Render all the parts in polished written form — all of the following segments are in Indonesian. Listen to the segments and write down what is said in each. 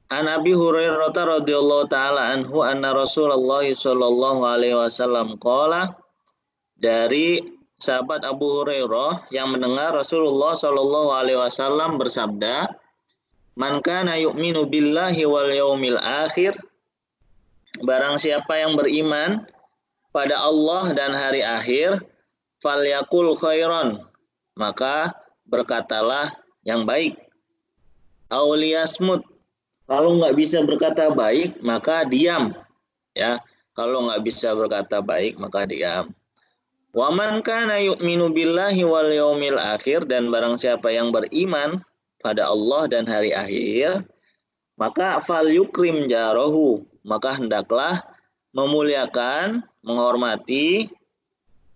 An Abi Hurairah radhiyallahu taala anhu anna Rasulullah sallallahu alaihi wasallam qala, dari sahabat Abu Hurairah yang mendengar Rasulullah sallallahu alaihi wasallam bersabda, "Man kana yu'minu billahi wal yaumil akhir," barang siapa yang beriman pada Allah dan hari akhir, falyakul khairan, maka berkatalah yang baik. Auliyasmut, kalau nggak bisa berkata baik, maka diam. Ya, kalau nggak bisa berkata baik, maka diam. Waman kana yu'minu billahi wal yaumil akhir, dan barang siapa yang beriman pada Allah dan hari akhir, maka fal yukrim jarahu, maka hendaklah memuliakan, menghormati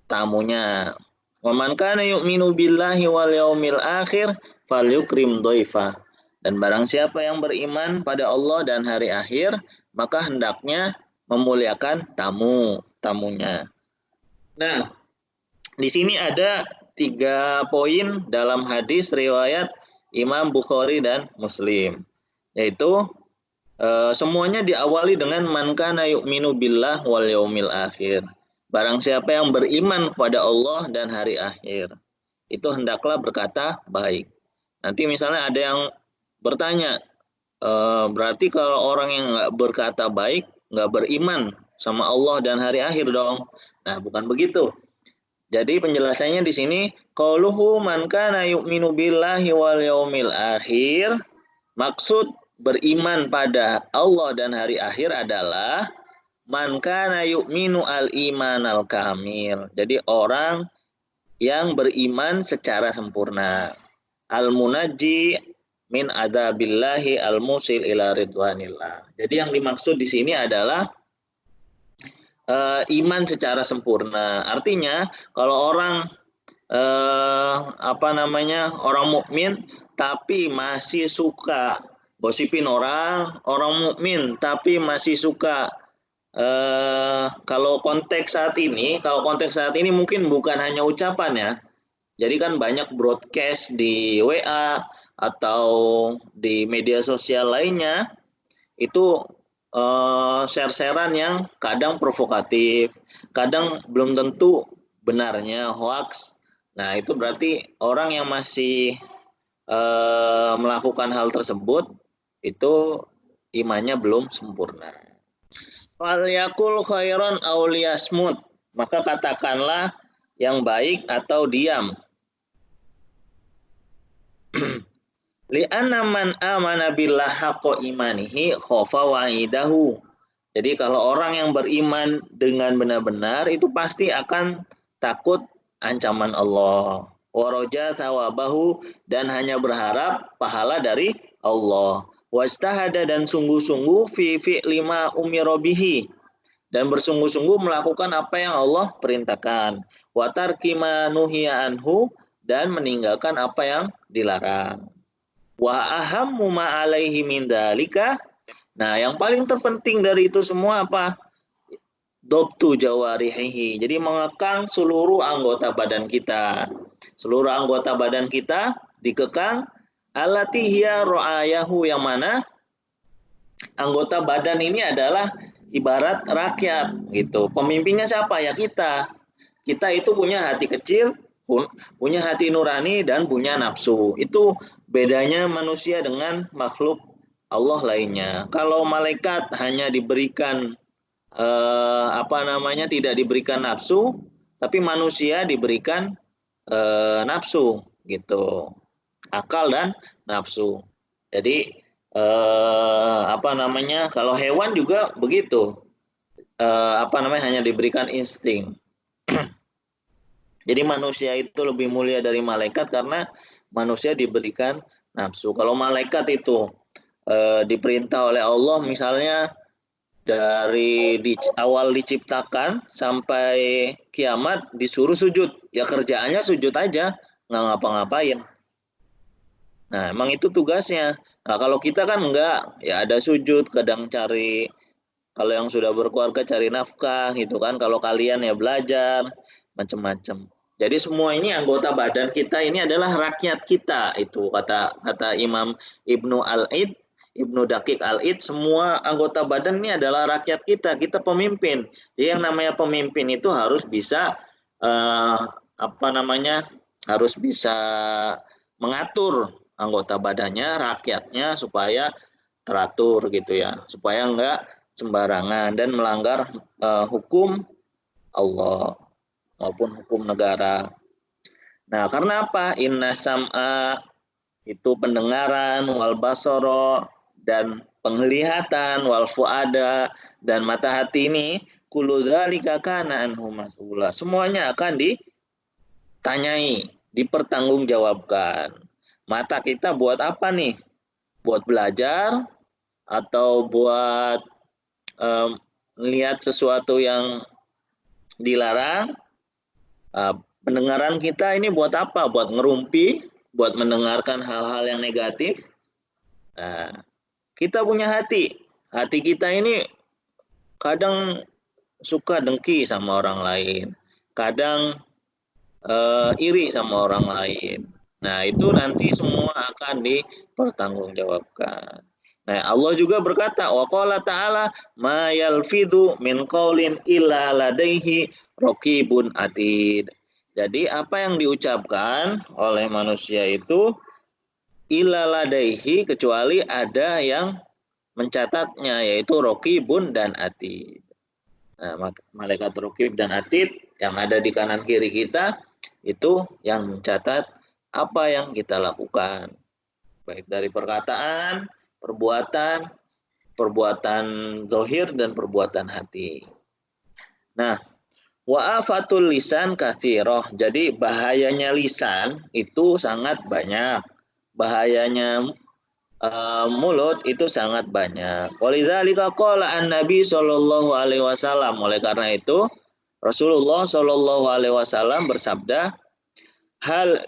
tamunya. Waman kana yu'minu billahi wal yaumil akhir fal yukrim dhaifah. Dan barang siapa yang beriman pada Allah dan hari akhir, maka hendaknya memuliakan tamunya. Nah, di sini ada 3 poin dalam hadis riwayat Imam Bukhari dan Muslim, yaitu semuanya diawali dengan man kana yu'minu billah wal yaumil akhir. Barang siapa yang beriman kepada Allah dan hari akhir, itu hendaklah berkata baik. Nanti misalnya ada yang bertanya, berarti kalau orang yang nggak berkata baik, nggak beriman sama Allah dan hari akhir dong. Nah, bukan begitu. Jadi penjelasannya di sini, qauluhu man kana yu'minu billahi wal yaumil akhir, maksud beriman pada Allah dan hari akhir adalah man kana yu'minu al-iman al-kamil. Jadi orang yang beriman secara sempurna. Al-munajji min adzabillahi al-musil ila ridwanillah. Jadi yang dimaksud di sini adalah iman secara sempurna. Artinya kalau orang orang mukmin tapi masih suka gosipin orang mukmin tapi masih suka kalau konteks saat ini mungkin bukan hanya ucapan ya. Jadi kan banyak broadcast di WA atau di media sosial lainnya, itu share-sharean yang kadang provokatif, kadang belum tentu benarnya, hoax. Nah, itu berarti orang yang masih melakukan hal tersebut, itu imannya belum sempurna. Fal yakul khairan aw liyasmut, maka katakanlah yang baik atau diam. Li'anna man amana billah haqqa imanihi khofa wa'idahu. Jadi kalau orang yang beriman dengan benar-benar itu pasti akan takut ancaman Allah. Waraja thawabahu, dan hanya berharap pahala dari Allah. Wajtahada, dan sungguh-sungguh fi lima umira bihi, dan bersungguh-sungguh melakukan apa yang Allah perintahkan. Wa tarki ma nuhiya anhu, dan meninggalkan apa yang dilarang. Wa ahammu ma alaihi min dalika. Nah, yang paling terpenting dari itu semua apa? Dobtu jawarihi. Jadi mengekang seluruh anggota badan kita. Seluruh anggota badan kita dikekang. Allati hiya ra'ayahu, yang mana anggota badan ini adalah ibarat rakyat gitu. Pemimpinnya siapa? Ya kita. Kita itu punya hati kecil, punya hati nurani, dan punya nafsu. Itu bedanya manusia dengan makhluk Allah lainnya. Kalau malaikat hanya diberikan tidak diberikan nafsu, tapi manusia diberikan nafsu gitu, akal dan nafsu. Jadi kalau hewan juga begitu, hanya diberikan insting. Jadi manusia itu lebih mulia dari malaikat karena manusia diberikan nafsu. Kalau malaikat itu diperintah oleh Allah, misalnya dari awal diciptakan sampai kiamat disuruh sujud, ya kerjaannya sujud aja, nggak ngapa-ngapain. Nah, emang itu tugasnya. Nah, kalau kita kan enggak, ya ada sujud, kadang cari, kalau yang sudah berkeluarga cari nafkah gitu kan, kalau kalian ya belajar, macam-macam. Jadi semua ini anggota badan kita ini adalah rakyat kita, itu kata Imam Ibnu Al-Aid, Ibnu Daqiq Al-Id, semua anggota badan ini adalah rakyat kita, kita pemimpin. Jadi yang namanya pemimpin itu harus bisa harus bisa mengatur anggota badannya, rakyatnya supaya teratur gitu ya, supaya enggak sembarangan dan melanggar hukum Allah maupun hukum negara. Nah, karena apa? Inna sam'a itu pendengaran, wal basara dan penglihatan, wal fuada dan mata hati ini, kullu dzalika kana anhu mas'ula. Semuanya akan ditanyai, dipertanggungjawabkan. Mata kita buat apa nih? Buat belajar atau buat melihat sesuatu yang dilarang? Pendengaran kita ini buat apa? Buat ngerumpi, buat mendengarkan hal-hal yang negatif. Nah, kita punya hati. Hati kita ini kadang suka dengki sama orang lain. Kadang iri sama orang lain. Nah, itu nanti semua akan dipertanggungjawabkan. Nah, Allah juga berkata, wa qala ta'ala ma yalfidu min qaulin illa ladaihi raqibun atid. Jadi apa yang diucapkan oleh manusia itu illa ladaihi, kecuali ada yang mencatatnya, yaitu raqibun dan atid. Nah, malaikat raqib dan atid yang ada di kanan kiri kita itu yang mencatat apa yang kita lakukan, baik dari perkataan, perbuatan zahir dan perbuatan hati. Nah, wa afatul lisan katsirah. Jadi bahayanya lisan itu sangat banyak. Bahayanya mulut itu sangat banyak. Walidzalika qala an-nabi sallallahu alaihi wasallam. Oleh karena itu Rasulullah sallallahu alaihi wasallam bersabda, hal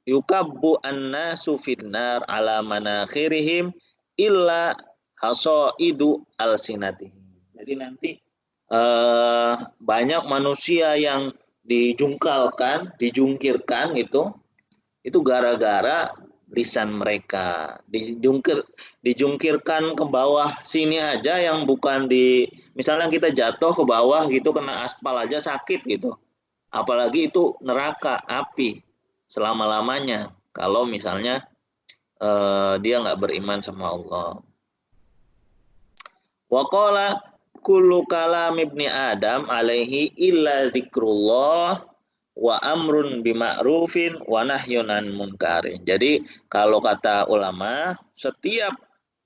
yukabbu annasu finnar ala manakhirihim illa hasaidu alsinatihim. Jadi nanti banyak manusia yang dijungkirkan itu gara-gara lisan mereka. Dijungkirkan ke bawah sini aja, yang bukan misalnya kita jatuh ke bawah gitu, kena aspal aja sakit gitu. Apalagi itu neraka, api selama-lamanya kalau misalnya dia nggak beriman sama Allah. Wa qala kullu kalam ibni Adam alaihi illa dzikrullah wa amrun bima'rufin wa nahyun an munkarin. Jadi kalau kata ulama, setiap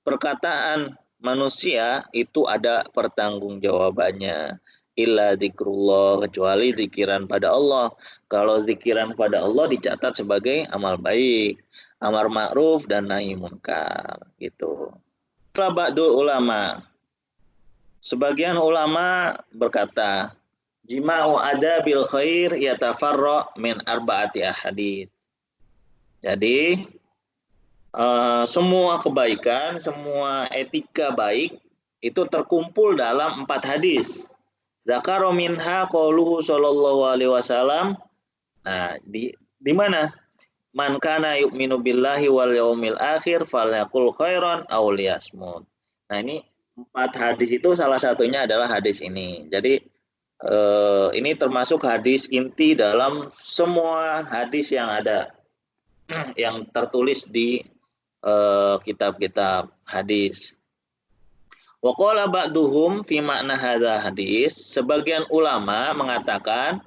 perkataan manusia itu ada pertanggungjawabannya. Illa dzikrullah, kecuali zikiran pada Allah. Kalau zikiran pada Allah dicatat sebagai amal baik, amar ma'ruf dan nahi munkar gitu. Ba'dul ulama, sebagian ulama berkata, jima'u adabil khair yatafarra min arba'ati ahadits. Jadi semua kebaikan, semua etika baik itu terkumpul dalam 4 hadis. Dzakara minha qauluhu sallallahu alaihi wasallam. Nah, di mana? Man kana yu'minu billahi wal yaumil akhir falyaqul khairan aw liyasmut. Nah, ini 4 hadis itu salah satunya adalah hadis ini. Jadi ini termasuk hadis inti dalam semua hadis yang ada, yang tertulis di kitab-kitab hadis. Wa qala ba'duhum fi makna hadza hadis, sebagian ulama mengatakan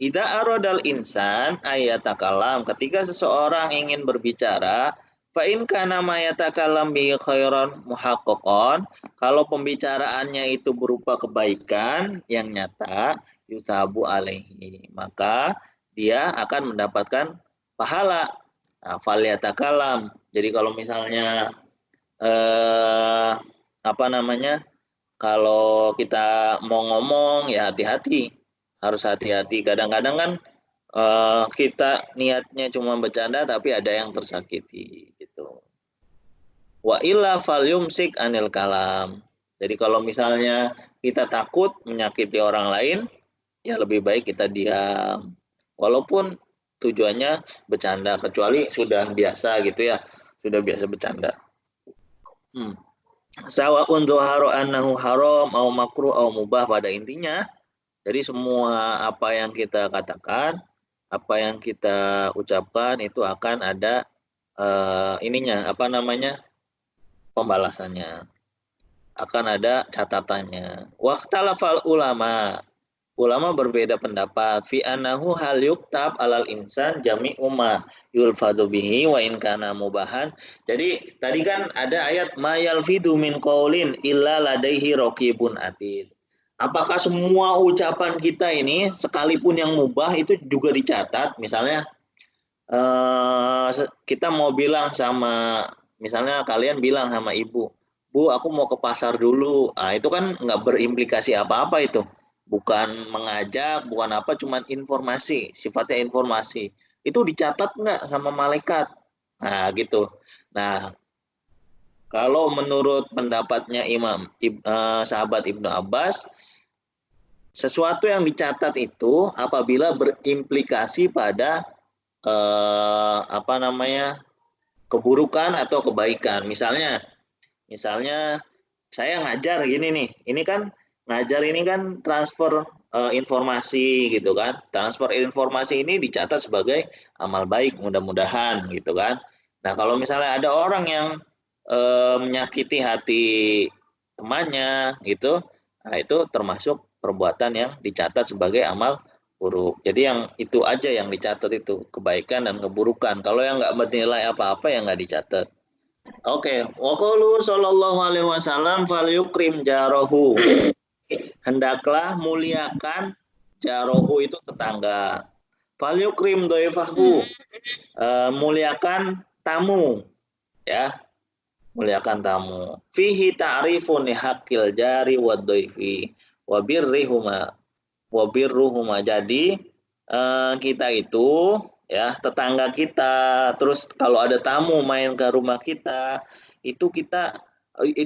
idza aradal insan ayatakalam, ketika seseorang ingin berbicara, fa in kana ma yatakallam bi khairan muhaqqaqan, kalau pembicaraannya itu berupa kebaikan yang nyata, yusabu alaihi, maka dia akan mendapatkan pahala. Nah, fal yatakalam. Jadi kalau misalnya kalau kita mau ngomong ya hati-hati, harus hati-hati. Kadang-kadang kan kita niatnya cuma bercanda tapi ada yang tersakiti gitu. Wa illa falyumsik anil kalam. Jadi kalau misalnya kita takut menyakiti orang lain, ya lebih baik kita diam. Walaupun tujuannya bercanda, kecuali sudah biasa gitu ya, sudah biasa bercanda. Sawa'un dhuharu annahu haram au makruh au mubah, pada intinya. Jadi semua apa yang kita katakan, apa yang kita ucapkan itu akan ada ininya, apa namanya, pembalasannya. Akan ada catatannya. Waqtalafal ulama. Ulama berbeda pendapat fi annahu hal yuktab alal insan jami'u ma yulfadhu bihi wa in kana mubahan. Jadi tadi kan ada ayat ma yalfidu min qaulin illa ladaihi raqibun atid. Apakah semua ucapan kita ini sekalipun yang mubah itu juga dicatat? Misalnya kita mau bilang sama, misalnya kalian bilang sama ibu, Bu, aku mau ke pasar dulu. Ah, itu kan nggak berimplikasi apa-apa itu. Bukan mengajak, bukan apa, cuman informasi, sifatnya informasi. Itu dicatat nggak sama malaikat? Nah, gitu. Nah, kalau menurut pendapatnya sahabat Ibnu Abbas, sesuatu yang dicatat itu apabila berimplikasi pada apa namanya, keburukan atau kebaikan. Misalnya saya ngajar gini nih, ini kan ngajar ini kan transfer informasi gitu kan. Transfer informasi ini dicatat sebagai amal baik mudah-mudahan gitu kan. Nah, kalau misalnya ada orang yang menyakiti hati temannya gitu, nah itu termasuk perbuatan yang dicatat sebagai amal buruk. Jadi yang itu aja yang dicatat, itu kebaikan dan keburukan. Kalau yang nggak bernilai apa-apa ya nggak dicatat. Oke, waqulu sallallahu alaihi wasallam falyukrim jarahu. Hendaklah muliakan jarohu, itu tetangga. Falyukrim doifahu, muliakan tamu, ya, muliakan tamu. Fihi ta'rifun haqqil jari wa doifi wa birruhuma. Jadi kita itu, ya, tetangga kita, terus kalau ada tamu main ke rumah kita, itu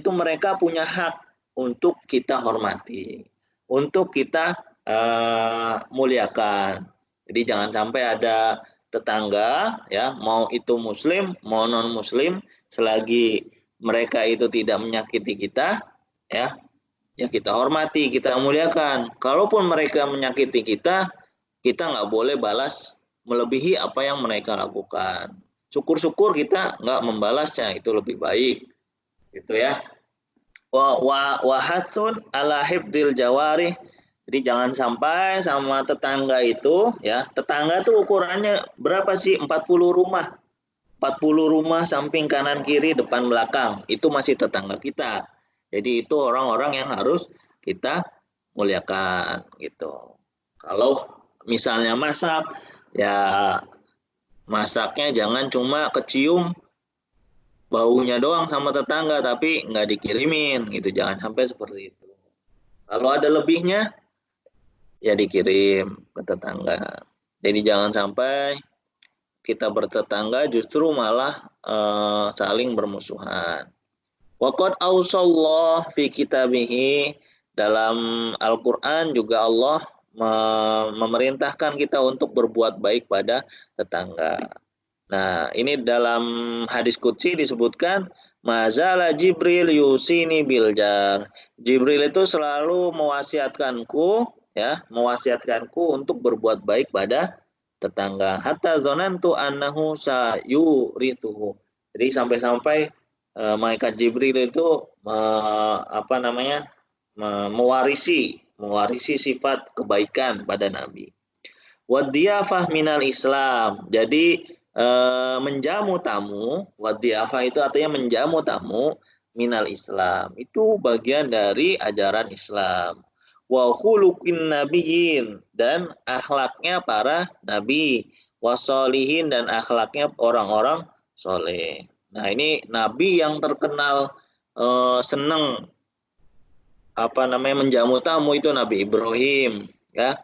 mereka punya hak untuk kita hormati, untuk kita muliakan. Jadi jangan sampai ada tetangga, ya, mau itu muslim mau non muslim, selagi mereka itu tidak menyakiti kita, ya, ya kita hormati, kita muliakan. Kalaupun mereka menyakiti kita, kita nggak boleh balas melebihi apa yang mereka lakukan. Syukur-syukur kita nggak membalasnya, itu lebih baik, gitu ya. Wahatsun ala hifdil jawari. Jadi jangan sampai sama tetangga itu, ya, tetangga tuh ukurannya berapa sih? 40 rumah. 40 rumah samping kanan kiri depan belakang, itu masih tetangga kita. Jadi itu orang-orang yang harus kita muliakan gitu. Kalau misalnya masak, ya masaknya jangan cuma kecium baunya doang sama tetangga tapi nggak dikirimin gitu, jangan sampai seperti itu. Kalau ada lebihnya ya dikirim ke tetangga. Jadi jangan sampai kita bertetangga justru malah saling bermusuhan. Waqad ausallah fi kitabihi, dalam Al-Qur'an juga Allah memerintahkan kita untuk berbuat baik pada tetangga. Nah, ini dalam hadis qudsi disebutkan mazala Jibril yusini biljar. Jibril itu selalu mewasiatkanku, ya, mewasiatkanku untuk berbuat baik pada tetangga. Hatta dzanantu annahu sayurithuhu. Jadi sampai-sampai malaikat Jibril itu apa namanya? mewarisi sifat kebaikan pada Nabi. Wadiyafah minal Islam. Jadi menjamu tamu, wadiyafah itu artinya menjamu tamu, minal Islam. Itu bagian dari ajaran Islam. Wa khuluqin nabiyyin, dan akhlaknya para nabi. Wasolihin, dan akhlaknya orang-orang soleh. Nah, ini nabi yang terkenal senang apa namanya menjamu tamu itu Nabi Ibrahim, ya.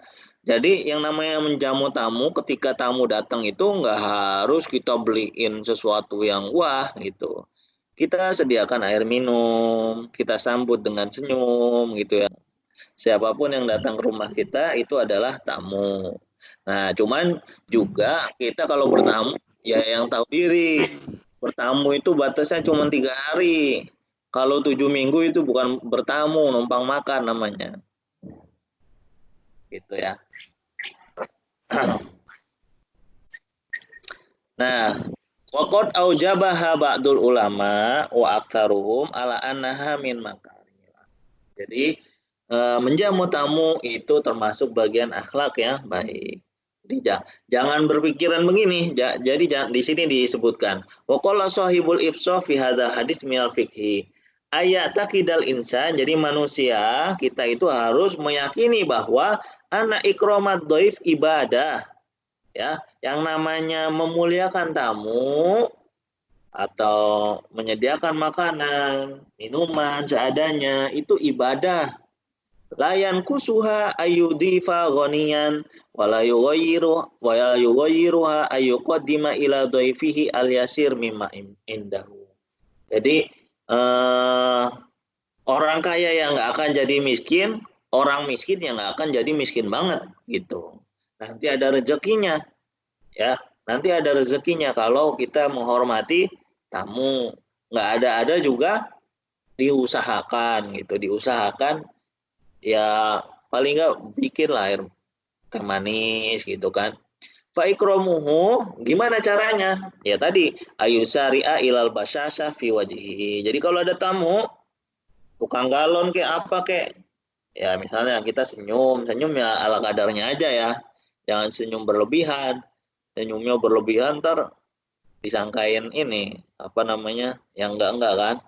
Jadi yang namanya menjamu tamu, ketika tamu datang itu nggak harus kita beliin sesuatu yang wah gitu. Kita sediakan air minum, kita sambut dengan senyum gitu ya. Siapapun yang datang ke rumah kita itu adalah tamu. Nah, cuman juga kita kalau bertamu ya yang tahu diri. Bertamu itu batasnya cuma 3 hari. Kalau 7 minggu itu bukan bertamu, numpang makan namanya. Gitu ya. Nah, waqad aujabaha ba'dul ulama wa aktsaruhum ala annaha min makarimil. Jadi menjamu tamu itu termasuk bagian akhlak yang baik. Jadi jangan berpikiran begini. Jadi di sini disebutkan waqala sahibul ifsah fi hadzal hadis minal fikhi. Ayat takidal insan, jadi manusia kita itu harus meyakini bahwa anak ikromat doif ibadah, ya, yang namanya memuliakan tamu atau menyediakan makanan, minuman seadanya itu ibadah. Layan kusuha ayudifa ghaniyan wala yughayyiruha ayuqaddima ila dhaifihi al yasir mimma indahu. Jadi orang kaya yang nggak akan jadi miskin, orang miskin yang nggak akan jadi miskin banget gitu. Nanti ada rezekinya, ya. Nanti ada rezekinya kalau kita menghormati tamu. Nggak ada juga diusahakan gitu, diusahakan ya paling nggak bikin lah air teh manis gitu kan. Fa ikramuhu, gimana caranya? Ya tadi ayusari'a ilal basyasha fi wajhihi. Jadi kalau ada tamu, tukang galon kayak apa kayak, ya misalnya kita senyum ya ala kadarnya aja ya. Jangan senyum berlebihan. Senyumnya berlebihan ntar disangkain ini apa namanya yang enggak kan.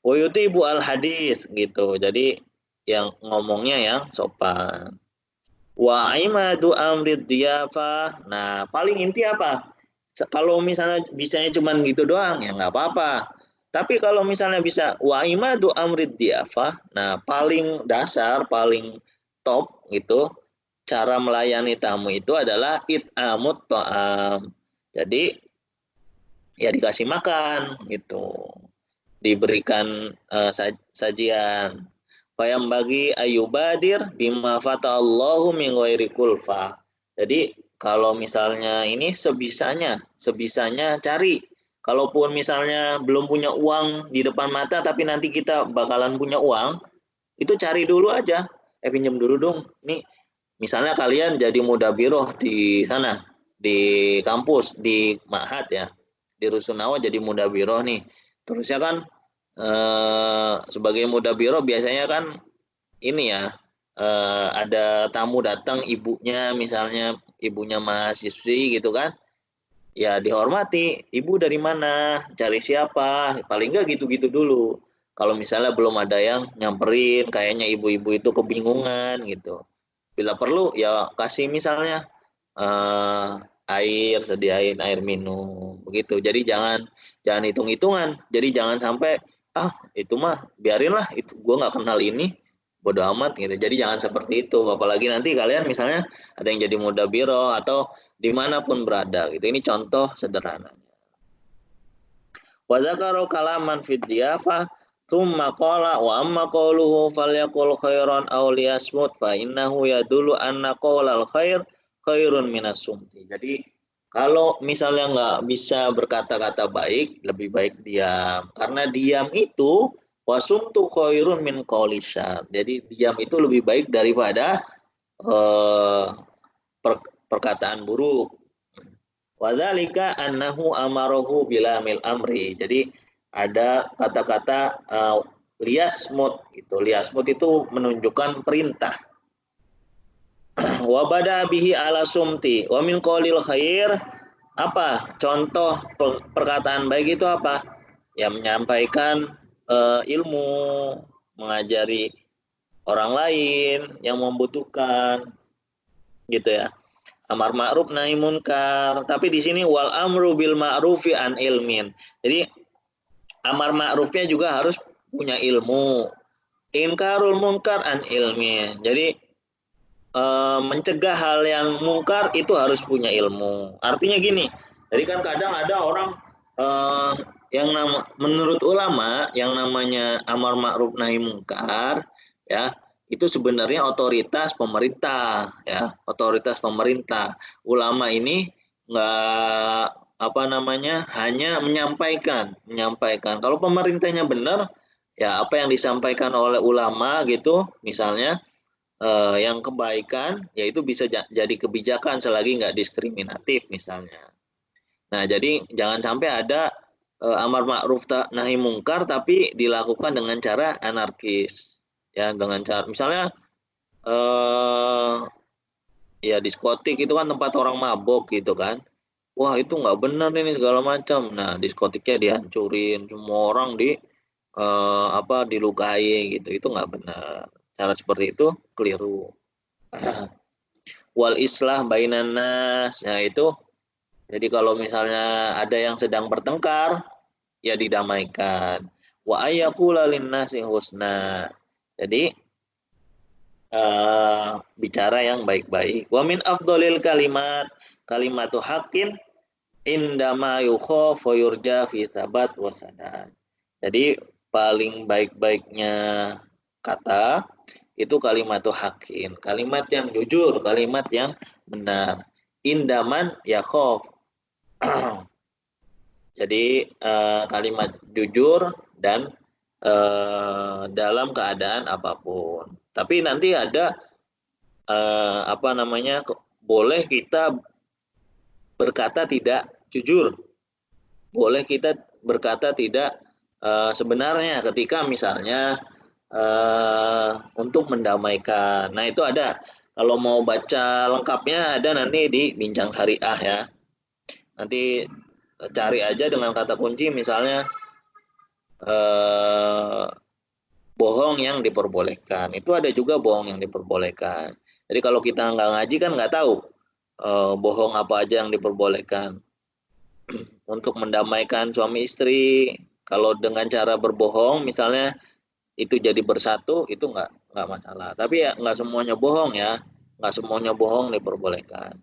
Wayuti ibu al hadis gitu. Jadi yang ngomongnya yang sopan. Wa imadu amrid diyafa. Nah, paling inti apa? Kalau misalnya bisanya cuman gitu doang, ya nggak apa-apa. Tapi kalau misalnya bisa wa imadu amrid diyafa, nah paling dasar, paling top gitu, cara melayani tamu itu adalah it'amut ta'am. Jadi ya dikasih makan gitu, diberikan sajian. Fayam bagi ayubadir bima fatallahu min ghairi kulfa. Jadi kalau misalnya ini sebisanya cari. Kalaupun misalnya belum punya uang di depan mata tapi nanti kita bakalan punya uang, itu cari dulu aja. Pinjam dulu dong. Nih, misalnya kalian jadi mudabiroh di sana, di kampus, di Ma'had ya. Di Rusunawa jadi mudabiroh nih. Terusnya kan sebagai mudabiro biasanya kan ini ya ada tamu datang ibunya misalnya ibunya mahasiswi gitu kan ya dihormati ibu dari mana cari siapa paling nggak gitu-gitu dulu kalau misalnya belum ada yang nyamperin kayaknya ibu-ibu itu kebingungan gitu bila perlu ya kasih misalnya eh, air sediain air minum begitu jadi jangan hitung-hitungan jadi jangan sampai itu mah biarinlah itu gue nggak kenal ini bodo amat gitu jadi jangan seperti itu apalagi nanti kalian misalnya ada yang jadi mudabiro atau dimanapun berada gitu ini contoh sederhananya wa dzakara kalaman fid diyafah tsumma qala wa amma qawluhu falyaqul khairan aw liyasmut fa innahu yadullu anna qawlal khair khairun minas sumti. Jadi kalau misalnya nggak bisa berkata-kata baik, lebih baik diam. Karena diam itu wasumtu khairun min qawlisan. Jadi diam itu lebih baik daripada eh, perkataan buruk. Wadzalika annahu amarahu bilamil amri. Jadi ada kata-kata liasmut gitu. Liasmut itu menunjukkan perintah. Wa bada bihi ala sumti wa min qaulil khair apa contoh perkataan baik itu apa ya menyampaikan ilmu mengajari orang lain yang membutuhkan gitu ya amar ma'ruf nahi munkar tapi di sini wal amru bil ma'rufi an ilmin jadi amar ma'rufnya juga harus punya ilmu inkarul munkar an ilmi jadi mencegah hal yang mungkar itu harus punya ilmu. Artinya gini, jadi kan kadang ada orang yang menurut ulama yang namanya amar ma'ruf nahi mungkar ya itu sebenarnya otoritas pemerintah ya otoritas pemerintah. Ulama ini nggak hanya menyampaikan. Kalau pemerintahnya benar, ya apa yang disampaikan oleh ulama gitu, misalnya yang kebaikan, yaitu bisa jadi kebijakan selagi nggak diskriminatif misalnya. Nah, jadi jangan sampai ada amar ma'ruf nahi mungkar tapi dilakukan dengan cara anarkis. Ya, dengan cara misalnya eh ya diskotik itu kan tempat orang mabok gitu kan. Wah, itu nggak benar ini segala macam. Nah, diskotiknya dihancurin, semua orang dilukai gitu. Itu nggak benar. Cara seperti itu keliru. Wal islah bainan nas. Nah, itu jadi kalau misalnya ada yang sedang bertengkar, ya didamaikan. Wa ayyakula linnasi husna. Jadi bicara yang baik-baik. Wa min afdolil kalimatu haqqin indama yukhafu yurja fi sabat wa sadad. Jadi paling baik-baiknya kata itu kalimatu haqqin, kalimat yang jujur, kalimat yang benar. Indaman yakhaf. Jadi kalimat jujur dan dalam keadaan apapun. Tapi nanti ada boleh kita berkata tidak jujur, boleh kita berkata tidak sebenarnya ketika misalnya untuk mendamaikan. Nah, itu ada. Kalau mau baca lengkapnya ada nanti di Bincang Syariah ya. Nanti cari aja dengan kata kunci misalnya bohong yang diperbolehkan. Itu ada juga bohong yang diperbolehkan. Jadi kalau kita nggak ngaji kan nggak tahu bohong apa aja yang diperbolehkan. Untuk mendamaikan suami istri, kalau dengan cara berbohong misalnya itu jadi bersatu, itu nggak masalah. Tapi ya nggak semuanya bohong ya, nggak semuanya bohong diperbolehkan.